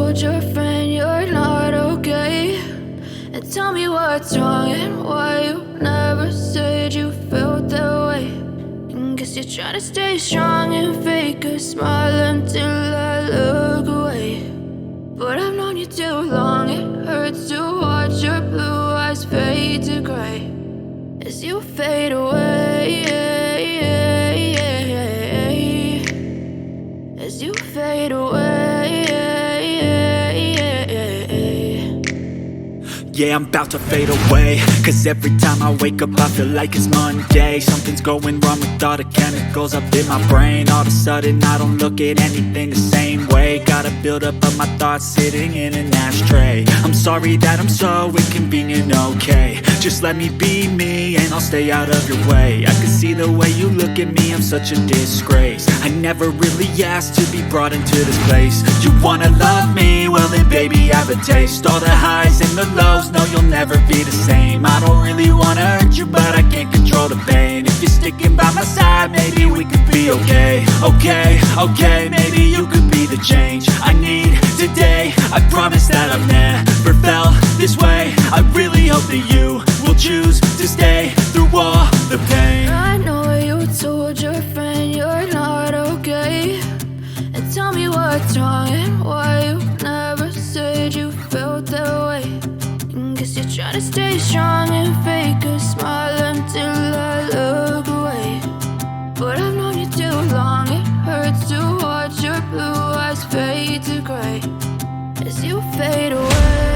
told your friend you're not okay, and tell me what's wrong and why you never said you felt that way. And guess you're trying to stay strong and fake a smile until I look away. But I've known you too long, it hurts to watch your blue eyes fade to gray as you fade away, as you fade away. Yeah, I'm about to fade away, cause every time I wake up I feel like it's Monday. Something's going wrong with all the chemicals up in my brain. All of a sudden I don't look at anything the same way. Got a buildup of my thoughts sitting in an ashtray. I'm sorry that I'm so inconvenient, okay. Just let me be me and I'll stay out of your way. I can see the way you look at me, I'm such a disgrace. I never really asked to be brought into this place. You wanna love me? Well then baby, have a taste. All the highs and the lows, no, you'll never be the same. I don't really wanna hurt you, but I can't control the pain. If you're sticking by my side, maybe we could be okay. Okay, maybe you could be the change I need today. I promise that I've never felt this way. I really hope that you will choose to stay through all the pain. I know you told your friend you're not okay, and tell me what's wrong and why you never said you felt that way. And guess you're trying to stay strong and fake a smile until I look away. But I've known you too long, it hurts to watch your blue eyes fade to gray as you fade away.